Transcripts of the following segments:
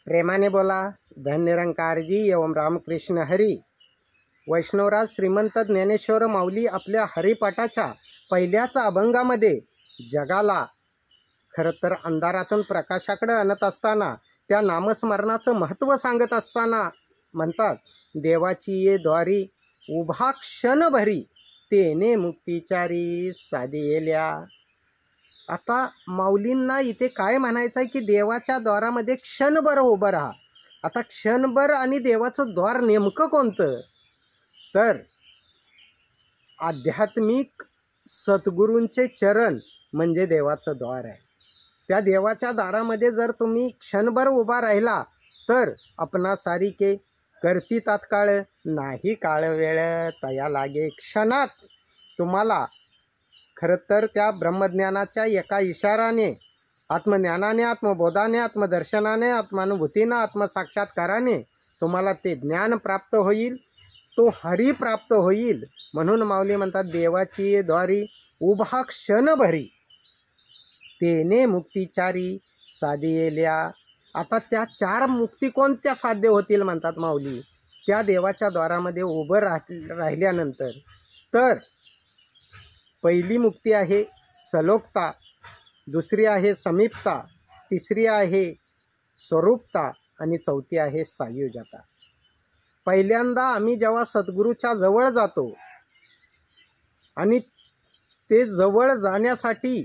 प्रेमाने बोला. धन निरंकारजी एवं रामकृष्ण हरी. वैष्णवराज श्रीमंत ज्ञानेश्वर माऊली आपल्या हरिपाठाच्या पहिल्याच अभंगामध्ये जगाला खरं तर अंधारातून प्रकाशाकडे आणत असताना, त्या नामस्मरणाचं महत्त्व सांगत असताना म्हणतात, देवाची ये द्वारी उभा क्षणभरी, तेने मुक्तिचारी साधिएल्या. आता माऊलींना इथे काय म्हणायचं आहे की देवाच्या द्वारामध्ये क्षणभर उभं राहा. आता क्षणभर आणि देवाचं द्वार नेमकं कोणतं? तर आध्यात्मिक सद्गुरूंचे चरण म्हणजे देवाचं द्वार आहे. त्या देवाच्या दारामध्ये जर तुम्ही क्षणभर उभा राहिला तर आपणा सारिके करती तात्काळ, नाही काळ वेळ तया लागे क्षणात. तुम्हाला खरं तर त्या ब्रह्मज्ञानाच्या एका इशाराने, आत्मज्ञानाने, आत्मबोधाने, आत्मदर्शनाने, आत्मानुभूतीनं, आत्मसाक्षात्काराने तुम्हाला ते ज्ञान प्राप्त होईल, तो हरी प्राप्त होईल. म्हणून माऊली म्हणतात, देवाची द्वारी उभा क्षणभरी, तेने मुक्तिचारी साधिएल्या. आता त्या 4 मुक्ती कोणत्या साध्य होतील म्हणतात माऊली? त्या देवाच्या द्वारामध्ये उभं राहिल्यानंतर. तर पहिली मुक्ती आहे सलोकता, दुसरी आहे समीपता, तिसरी आहे स्वरूपता आणि चौथी आहे सायुज्यता. पहिल्यांदा आम्ही जेव्हा सद्गुरूच्या जवळ जातो आणि ते जवळ जाण्यासाठी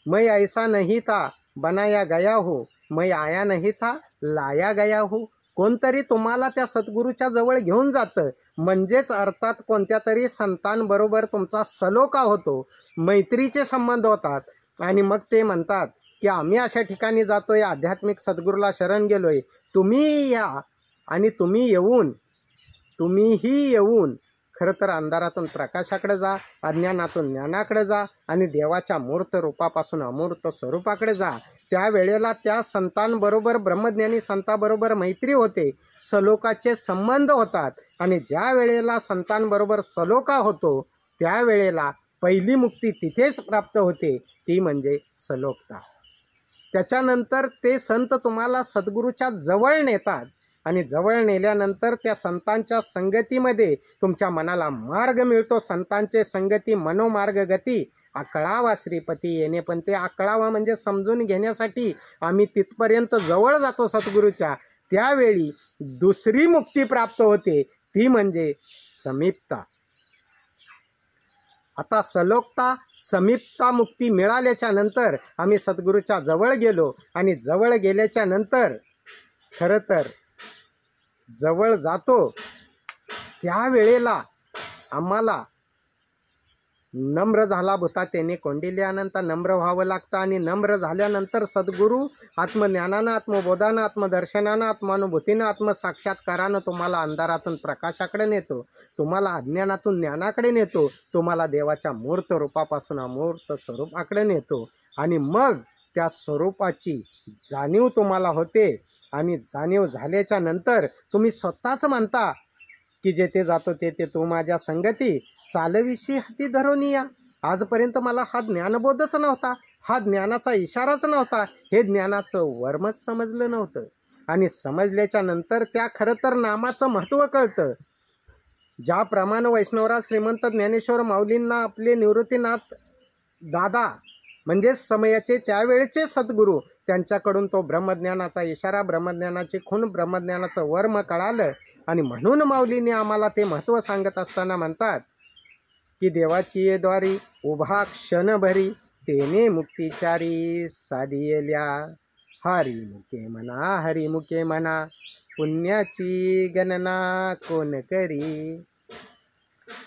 मैं ऐसा नहीं था बनाया गया हो, मैं आया नहीं था लाया गया हो, कोणतरी तुम्हाला त्या सद्गुरूच्या जवळ घेऊन जातं. म्हणजेच अर्थात कोणत्या तरी संतांबरोबर तुमचा सलोखा होतो, मैत्रीचे संबंध होतात. आणि मग ते म्हणतात की आम्ही अशा ठिकाणी जातोय, आध्यात्मिक सद्गुरूला शरण गेलोय, तुम्ही या. आणि तुम्हीही येऊन खरं तर अंधारातून प्रकाशाकडे जा, अज्ञानातून ज्ञानाकडे जा आणि देवाच्या मूर्त रूपापासून अमूर्त स्वरूपाकडे जा. त्यावेळेला त्या संतांबरोबर, ब्रह्मज्ञानी संतांबरोबर मैत्री होते, सलोखाचे संबंध होतात. आणि ज्या वेळेला संतांबरोबर सलोखा होतो त्यावेळेला पहिली मुक्ती तिथेच प्राप्त होते, ती म्हणजे सलोखता. त्याच्यानंतर ते संत तुम्हाला सद्गुरूच्या जवळ नेतात आणि जवळ नेल्यानंतर त्या संतांच्या संगतीमध्ये तुमच्या मनाला मार्ग मिळतो. संतांचे संगती मनोमार्ग गती आकळावा श्रीपती येणे. पण ते आकळावा म्हणजे समजून घेण्यासाठी आम्ही तिथपर्यंत जवळ जातो सद्गुरूच्या. त्यावेळी दुसरी मुक्ती प्राप्त होते, ती म्हणजे समीपता. आता सलोकता, समीपता मुक्ती मिळाल्याच्या नंतर आम्ही सद्गुरूच्या जवळ गेलो आणि जवळ गेल्याच्या नंतर खरं तर जवळ जातो त्यावेळेला आम्हाला नम्र झाला भूता त्याने कोंडिल्यानंत नम्र व्हावं लागतं. आणि नम्र झाल्यानंतर सद्गुरू आत्मज्ञानानं, आत्मबोधानं, आत्मदर्शनानं, आत्मानुभूतीनं, आत्मसाक्षात्कारानं तुम्हाला अंधारातून प्रकाशाकडे नेतो, तुम्हाला अज्ञानातून ज्ञानाकडे नेतो, तुम्हाला देवाच्या मूर्त रूपापासून अमूर्त स्वरूपाकडे नेतो. आणि मग त्या स्वरूपाची जाणीव तुम्हाला होते. आणि जाणीव झाल्याच्या नंतर तुम्ही स्वतःच म्हणता की जेथे जातो तेथे तू माझ्या संगती, चालविशी हाती धरून या. आजपर्यंत मला हा ज्ञानबोधच नव्हता, हा ज्ञानाचा इशाराच नव्हता, हे ज्ञानाचं वर्मच समजलं नव्हतं. आणि समजल्याच्या नंतर त्या खरं तर नामाचं महत्त्व कळतं. ज्याप्रमाणे वैष्णवराज श्रीमंत ज्ञानेश्वर माऊलींना आपले निवृत्तीनाथ दादा म्हणजे समयाचे त्यावेळेचे सद्गुरू, त्यांच्याकडून तो ब्रह्मज्ञानाचा इशारा, ब्रह्मज्ञानाची खूण, ब्रह्मज्ञानाचं वर्म कळालं. आणि म्हणून माऊलीने आम्हाला ते महत्त्व सांगत असताना म्हणतात की देवाची ये द्वारी उभा क्षणभरी, तेने मुक्तिचारी साधिएल्या. हरिमुखे म्हणा, हरिमुखे म्हणा, पुण्याची गणना कोण करी.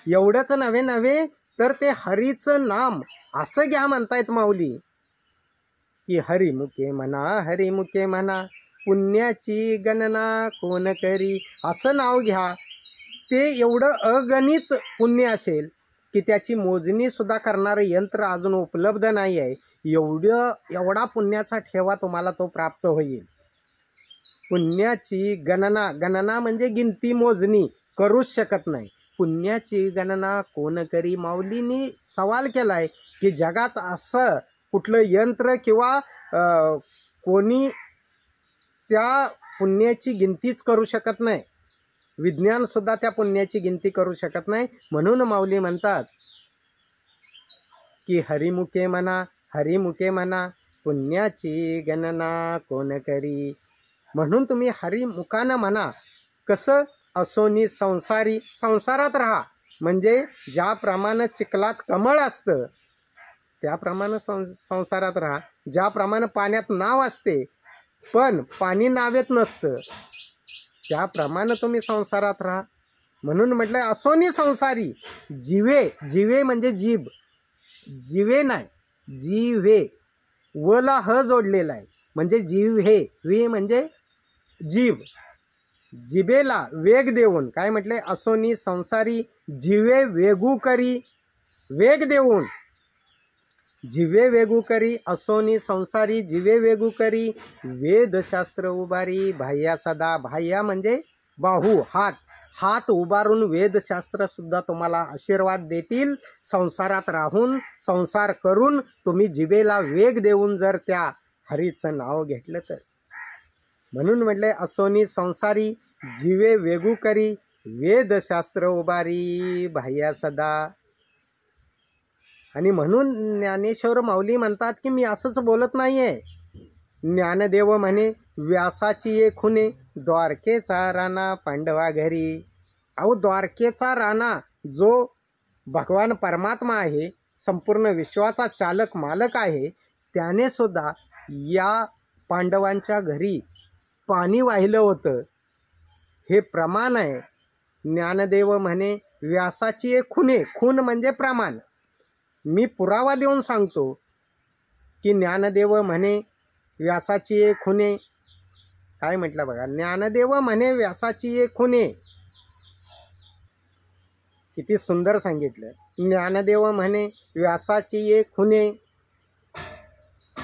एवढंच नव्हे तर ते हरीचं नाम असं घ्या म्हणतायत माऊली की हरिमुखे म्हणा, हरिमुखे म्हणा, पुण्याची गणना कोण करी. असं नाव घ्या. ते एवढं अगणित पुण्य असेल की त्याची मोजणीसुद्धा करणारं यंत्र अजून उपलब्ध नाही आहे. एवढा पुण्याचा ठेवा तुम्हाला तो प्राप्त होईल. पुण्याची गणना म्हणजे गिनती, मोजणी करूच शकत नाही. पुण्याची गणना कोण करी. माऊलींनी सवाल केला आहे की जगात असं कुठलं यंत्र किंवा कोणी त्या पुण्याची गिनतीच करू शकत नाही. विज्ञानसुद्धा त्या पुण्याची गिनती करू शकत नाही. म्हणून माऊली म्हणतात की हरिमुखे म्हणा, हरिमुखे म्हणा, पुण्याची गणना कोण करी. म्हणून तुम्ही हरिमुखानं म्हणा. कसं? असोनी संसारी, संसारात राहा. म्हणजे ज्याप्रमाणे चिखलात कमळ असतं त्याप्रमाणे संसारात राहा. ज्याप्रमाणे पाण्यात नाव असते पण पाणी नावेत नसतं त्याप्रमाणे तुम्ही संसारात राहा. म्हणून म्हटलं असोनी संसारी. जिवे, जिवे म्हणजे जीभ, जिवे नाही, जीवे, वला ह जोडलेला आहे म्हणजे जीव हे, वे म्हणजे जीभ. जिभेला वेग देऊन काय म्हटले? असोनी संसारी जिवे वेगू करी. वेग देऊन जिवे वेगू करी. असोनी संसारी जिवे वेगू करी. वेदशास्त्र उभारी बाह्या सदा. बाह्या म्हणजे बाहू, हात. हात उभारून वेदशास्त्रसुद्धा तुम्हाला आशीर्वाद देतील. संसारात राहून, संसार करून तुम्ही जिभेला वेग देऊन जर त्या हरीचं नाव घेतलं तर. म्हणून म्हटले असोनी संसारी जिवे वेगू करी. वेदशास्त्र उभारी बाह्या सदा. आणि म्हणून ज्ञानेश्वर माऊली म्हणतात की मी असंच बोलत नाही आहे. ज्ञानदेव म्हणे व्यासाची ये खुने, द्वारकेचा राणा पांडवा घरी. अहो द्वारकेचा राणा जो भगवान परमात्मा आहे, संपूर्ण विश्वाचा चालक मालक आहे, त्याने सुद्धा या पांडवांच्या घरी पाणी वाहिलं होतं. हे प्रमाण आहे. ज्ञानदेव म्हणे व्यासाची एक खुने, खून म्हणजे प्रमाण. मी पुरावा देऊन सांगतो की ज्ञानदेव म्हणे व्यासाची एक खुने. काय म्हटलं बघा? ज्ञानदेव म्हणे व्यासाची एक खुने. किती सुंदर सांगितलं. ज्ञानदेव म्हणे व्यासाची एक खुने,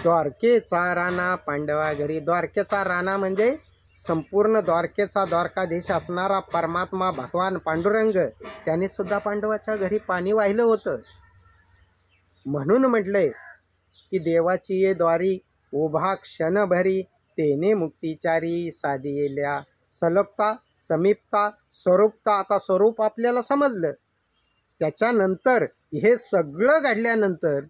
द्वारकेचा राणा पांडवा घरी. द्वारकेचा राणा म्हणजे संपूर्ण द्वारकेचा द्वारकाधीश असणारा परमात्मा भगवान पांडुरंग, त्याने सुद्धा पांडवाच्या घरी पाणी वाहिलं होतं. म्हणून म्हटलंय की देवाची ये द्वारी उभा क्षणभरी, तेने मुक्तिचारी साधियेल्या. सलोकता, समीपता, स्वरूपता. आता स्वरूप आपल्याला समजलं. त्याच्यानंतर हे सगळं घडल्यानंतर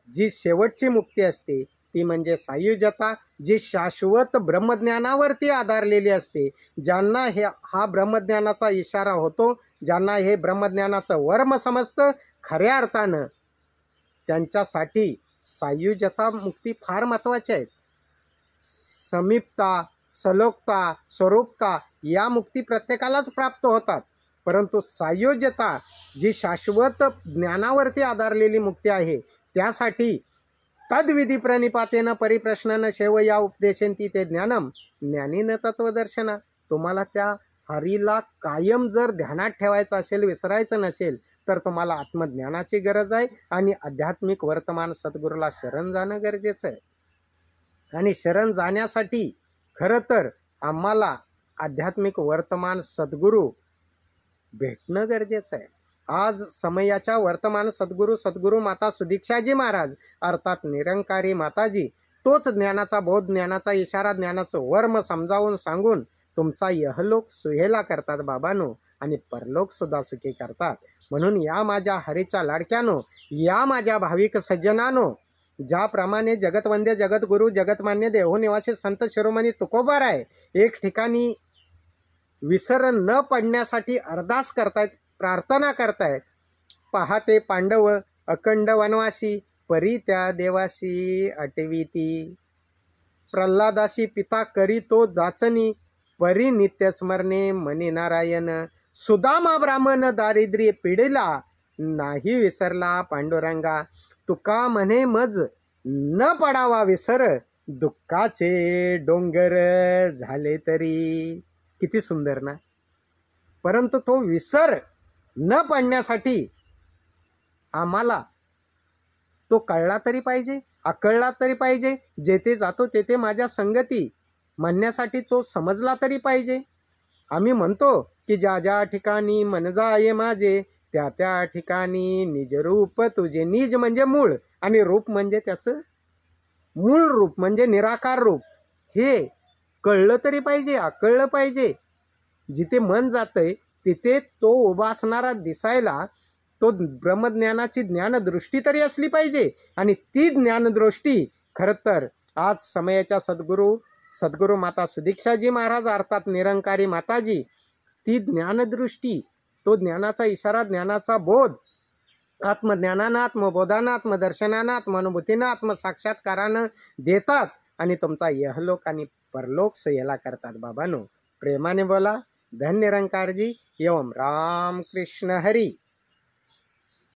जी शेवटची मुक्ती असते ती म्हणजे सायुज्यता, जी शाश्वत ब्रह्मज्ञानावरती आधारलेली असते. ज्यांना हा ब्रह्मज्ञानाचा इशारा होतो, ज्यांना हे ब्रह्मज्ञानाचं वर्म समजतं खऱ्या अर्थानं, त्यांच्यासाठी सायुज्यता मुक्ती फार महत्त्वाची आहे. समीपता, सलोकता, स्वरूपता या मुक्ती प्रत्येकालाच प्राप्त होतात. परंतु सायुज्यता जी शाश्वत ज्ञानावरती आधारलेली मुक्ती आहे, त्यासाठी तद्विधी प्रणिपातेन परिप्रश्नन शेवया उपदेशंती ते ज्ञानम ज्ञानीन तत्वदर्शना. तुम्हाला त्या हरीला कायम जर ध्यानात ठेवायचं असेल, विसरायचं नसेल, तर तुम्हाला आत्मज्ञानाची गरज आहे आणि आध्यात्मिक वर्तमान सद्गुरूला शरण जाणं गरजेचं आहे. आणि शरण जाण्यासाठी खरं तर आम्हाला आध्यात्मिक वर्तमान सद्गुरू भेटणं गरजेचं आहे. आज समयाच्या वर्तमान सद्गुरू माता सुदीक्षाजी महाराज अर्थात निरंकारी माताजी तोच ज्ञानाचा बोध, ज्ञानाचा इशारा, ज्ञानाचं वर्म समजावून सांगून तुमचा यहलोक सुहेला करतात बाबांनो, आणि परलोकसुद्धा सुखी करतात. म्हणून या माझ्या हरीच्या लाडक्यानो, या माझ्या भाविक सज्जनानो, ज्याप्रमाणे जगतवंद्य जगद्गुरू जगतमान्य देहनिवासी संत शिरोमणी तुकोबाराय एक ठिकाणी विसर न पडण्यासाठी अरदास करतायत, प्रार्थना करतायत. पहाते पांडव अखंड वनवासी, परी त्या देवासी अटवीती. प्रल्हादासी पिता करी तो जाचनी, परी नित्य स्मरणे मनी नारायण. सुदामा ब्राह्मण दारिद्र्य पिढीला, नाही विसरला पांडुरंगा. तुका म्हणे मज न पडावा विसर, दुःखाचे डोंगर झाले तरी. किती सुंदर ना. परंतु तो विसर न पडण्यासाठी आम्हाला तो कळला तरी पाहिजे, आकळला तरी पाहिजे. जेथे जातो तेथे माझ्या संगती म्हणण्यासाठी तो समजला तरी पाहिजे. आम्ही म्हणतो की ज्या ज्या ठिकाणी मन जाये माझे, त्या त्या ठिकाणी निज रूप तुझे. निज म्हणजे मूळ आणि रूप म्हणजे त्याचं मूळ रूप म्हणजे निराकार रूप. हे कळलं तरी पाहिजे, कळलं पाहिजे. जिथे मन जातंय तिथे तो उभा असणारा दिसायला तो ब्रह्मज्ञानाची ज्ञानदृष्टी तरी असली पाहिजे. आणि ती ज्ञानदृष्टी खरं तर आज समयाच्या सद्गुरू माता सुदीक्षाजी महाराज अर्थात निरंकारी माताजी, ती ज्ञानदृष्टी, तो ज्ञानाचा इशारा, ज्ञानाचा बोध आत्मज्ञानानं, आत्मबोधानं, आत्मदर्शनानं, आत्मानुभूतीनं, आत्मसाक्षात्कारानं देतात आणि तुमचा यहलोक आणि परलोक सोयीला करतात. बाबांनो, प्रेमाने बोला. धन निरंकारजी. एवं राम कृष्ण हरी.